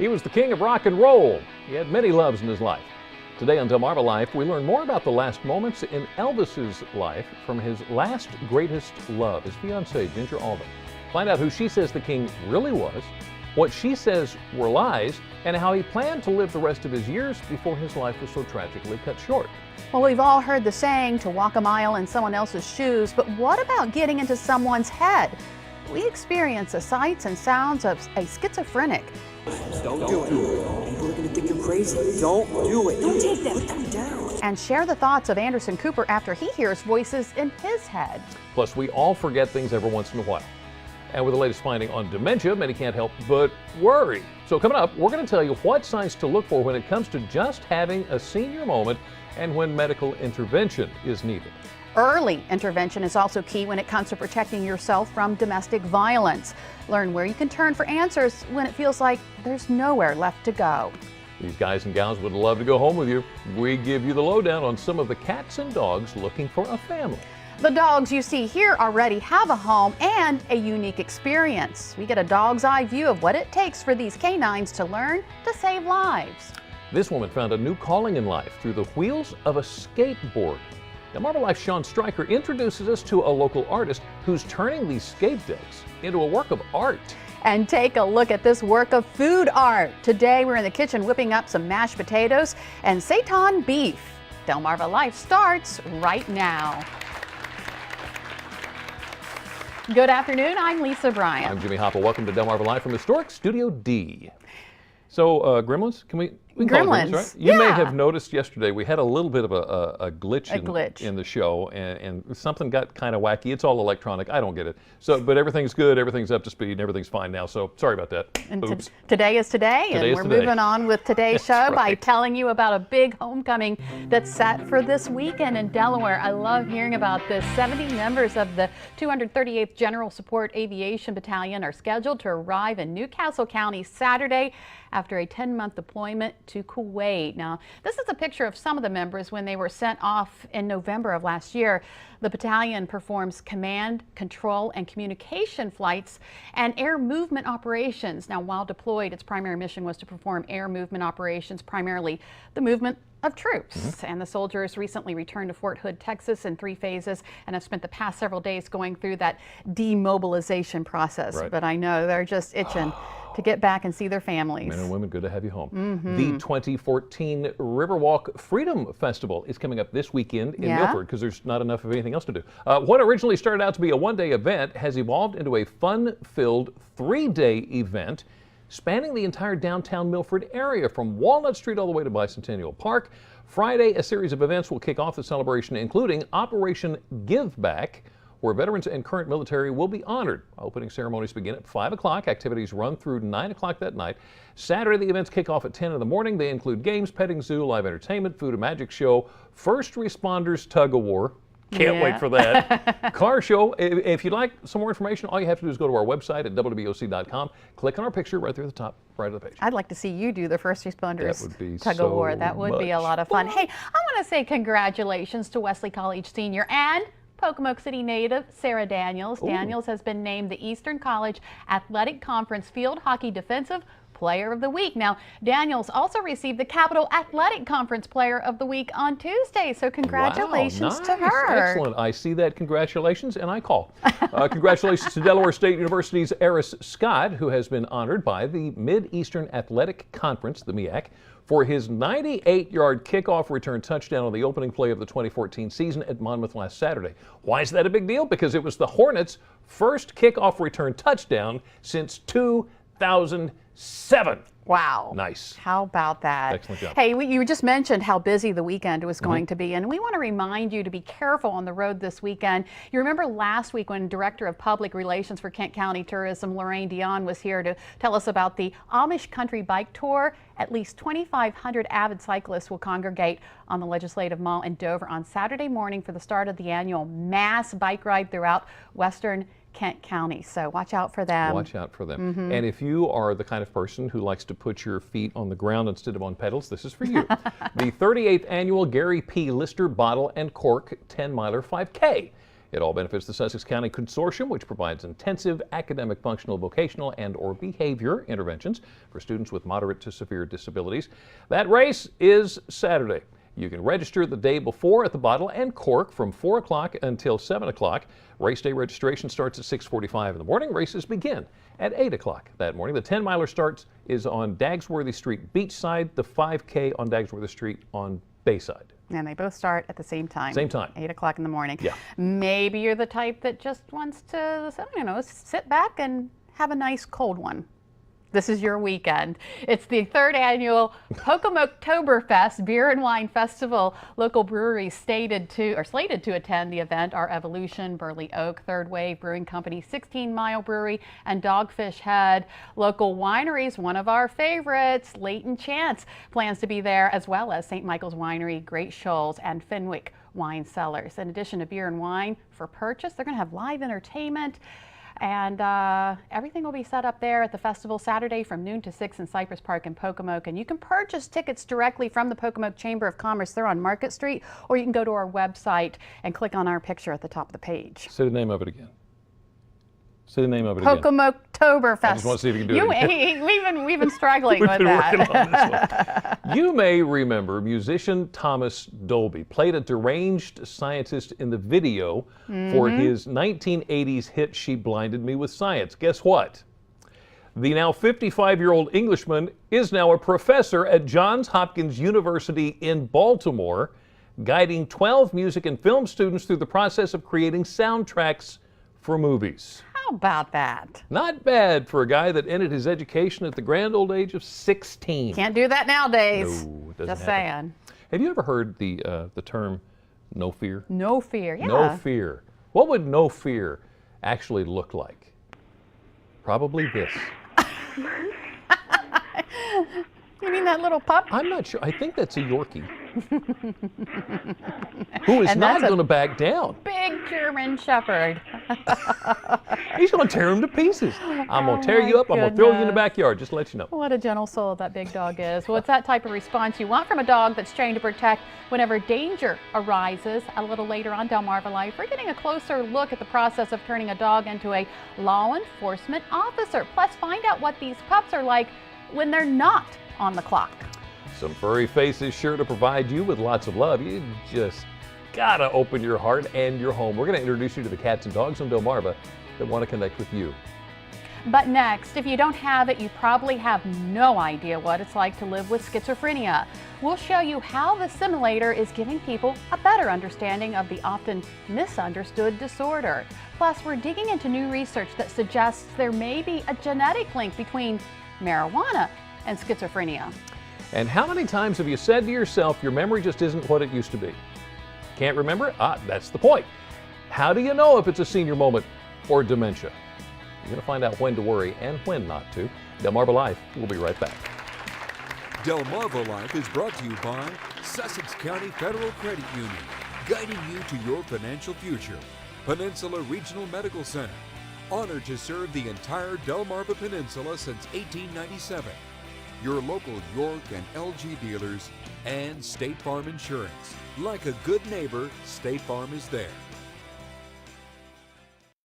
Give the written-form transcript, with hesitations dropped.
He was the king of rock and roll. He had many loves in his life. Today on Delmarva Life, we learn more about the last moments in Elvis's life from his last greatest love, his fiancée, Ginger Alden. Find out who she says the king really was, what she says were lies, and how he planned to live the rest of his years before his life was so tragically cut short. Well, we've all heard the saying to walk a mile in someone else's shoes, but what about getting into someone's head? We experience the sights and sounds of a schizophrenic. Don't do it. People are going to think you're crazy. Don't do it. Don't take that. Put them down. And share the thoughts of Anderson Cooper after he hears voices in his head. Plus, we all forget things every once in a while. And with the latest finding on dementia, many can't help but worry. So coming up, we're going to tell you what signs to look for when it comes to just having a senior moment and when medical intervention is needed. Early intervention is also key when it comes to protecting yourself from domestic violence. Learn where you can turn for answers when it feels like there's nowhere left to go. These guys and gals would love to go home with you. We give you the lowdown on some of the cats and dogs looking for a family. The dogs you see here already have a home and a unique experience. We get a dog's eye view of what it takes for these canines to learn to save lives. This woman found a new calling in life through the wheels of a skateboard. Delmarva Life's Sean Stryker introduces us to a local artist who's turning these skate decks into a work of art. And take a look at this work of food art. Today we're in the kitchen whipping up some mashed potatoes and seitan beef. Delmarva Life starts right now. Good afternoon, I'm Lisa Bryant. I'm Jimmy Hopple. Welcome to Delmarva Live from Historic Studio D. So, gremlins, we can call it gremlins, right? You may have noticed yesterday we had a little bit of a glitch in the show, and something got kind of wacky. It's all electronic. I don't get it. So, but everything's good, everything's up to speed, and everything's fine now. So, sorry about that. And today is today, and we're moving on with today's show by telling you about a big homecoming that's set for this weekend in Delaware. I love hearing about this. 70 members of the 238th General Support Aviation Battalion are scheduled to arrive in Newcastle County Saturday after a 10-month deployment to Kuwait. Now, this is a picture of some of the members when they were sent off in November of last year. The battalion performs command, control, and communication flights and air movement operations. Now, while deployed, its primary mission was to perform air movement operations, primarily the movement of troops. And the soldiers recently returned to Fort Hood, Texas in 3 phases and have spent the past several days going through that demobilization process. But I know they're just itching to get back and see their families. Men and women, good to have you home. The 2014 Riverwalk Freedom Festival is coming up this weekend in Milford because there's not enough of anything else to do. What originally started out to be a one-day event has evolved into a fun-filled 3-day event spanning the entire downtown Milford area from Walnut Street all the way to Bicentennial Park. Friday, a series of events will kick off the celebration, including Operation Give Back, where veterans and current military will be honored. Opening ceremonies begin at 5 o'clock. Activities run through 9 o'clock that night. Saturday, the events kick off at 10 in the morning. They include games, petting zoo, live entertainment, food and magic show, first responders tug of war. Can't wait for that. Car show. If you'd like some more information, all you have to do is go to our website at wboc.com. Click on our picture right there at the top, right of the page. I'd like to see you do the first responders that would be tug of war. That would be a lot of fun. Hey, I want to say congratulations to Wesley College senior and Pocomoke City native Sarah Daniels. Daniels has been named the Eastern College Athletic Conference Field Hockey Defensive Player of the Week. Now, Daniels also received the Capital Athletic Conference Player of the Week on Tuesday, so congratulations to her. Excellent. I see that. Congratulations, and I call. Congratulations to Delaware State University's Eris Scott, who has been honored by the Mid-Eastern Athletic Conference, the MEAC, for his 98-yard kickoff return touchdown on the opening play of the 2014 season at Monmouth last Saturday. Why is that a big deal? Because it was the Hornets' first kickoff return touchdown since 2007. Wow. Nice. How about that? Excellent job. Hey, you just mentioned how busy the weekend was going to be, and we want to remind you to be careful on the road this weekend. You remember last week when Director of Public Relations for Kent County Tourism, Lorraine Dion, was here to tell us about the Amish Country Bike Tour. At least 2,500 avid cyclists will congregate on the Legislative Mall in Dover on Saturday morning for the start of the annual mass bike ride throughout Western Kent County. So watch out for them. Watch out for them. And if you are the kind of person who likes to put your feet on the ground instead of on pedals, this is for you. The 38th annual Gary P. Lister Bottle and Cork 10-miler 5K It all benefits the Sussex County Consortium, which provides intensive academic, functional, vocational, and/or behavior interventions for students with moderate to severe disabilities. That race is Saturday. You can register the day before at the Bottle and Cork from 4 o'clock until 7 o'clock. Race day registration starts at 6:45 in the morning. Races begin at 8 o'clock that morning. The 10-miler starts is on Dagsworthy Street beachside, the 5K on Dagsworthy Street on Bayside. And they both start at the same time. Same time. 8 o'clock in the morning. Yeah. Maybe you're the type that just wants to, I don't know, sit back and have a nice cold one. This is your weekend. It's the 3rd annual Pocomooktoberfest Beer and Wine Festival. Local breweries slated to attend the event are Evolution, Burley Oak, Third Wave Brewing Company, 16 Mile Brewery, and Dogfish Head. Local wineries, one of our favorites, Leighton Chance, plans to be there, as well as St. Michael's Winery, Great Shoals, and Fenwick Wine Cellars. In addition to beer and wine for purchase, they're going to have live entertainment. And everything will be set up there at the festival Saturday from noon to 6 in Cypress Park in Pocomoke. And you can purchase tickets directly from the Pocomoke Chamber of Commerce. They're on Market Street, or you can go to our website and click on our picture at the top of the page. Say the name of it again. Say the name of it again. Pocomooktoberfest. I just want to see if you can do it again. We've been struggling with that. Working on this one. You may remember musician Thomas Dolby played a deranged scientist in the video for his 1980s hit She Blinded Me with Science. Guess what? The now 55-year-old Englishman is now a professor at Johns Hopkins University in Baltimore, guiding 12 music and film students through the process of creating soundtracks for movies. How about that? Not bad for a guy that ended his education at the grand old age of 16. Can't do that nowadays. No, it doesn't Just happen. saying. Have you ever heard the term no fear? No fear, yeah. No fear. What would no fear actually look like? Probably this. You mean that little pup? I'm not sure. I think that's a Yorkie. Who is not going to back down. Big German Shepherd. He's going to tear him to pieces. I'm going to tear you up. I'm going to throw you in the backyard, just to let you know. What a gentle soul that big dog is. Well, it's that type of response you want from a dog that's trained to protect whenever danger arises. A little later on, Delmarva Life, we're getting a closer look at the process of turning a dog into a law enforcement officer. Plus, find out what these pups are like when they're not on the clock. Some furry faces sure to provide you with lots of love. You just gotta open your heart and your home. We're gonna introduce you to the cats and dogs in Delmarva that want to connect with you. But next, if you don't have it, you probably have no idea what it's like to live with schizophrenia. We'll show you how the simulator is giving people a better understanding of the often misunderstood disorder. Plus, we're digging into new research that suggests there may be a genetic link between marijuana and schizophrenia. And how many times have you said to yourself, your memory just isn't what it used to be? Can't remember it? That's the point. How do you know if it's a senior moment or dementia? You're going to find out when to worry and when not to. Delmarva Life, we'll be right back. Delmarva Life is brought to you by Sussex County Federal Credit Union, guiding you to your financial future. Peninsula Regional Medical Center, honored to serve the entire Delmarva Peninsula since 1897. Your local York and LG dealers, and State Farm Insurance. Like a good neighbor, State Farm is there.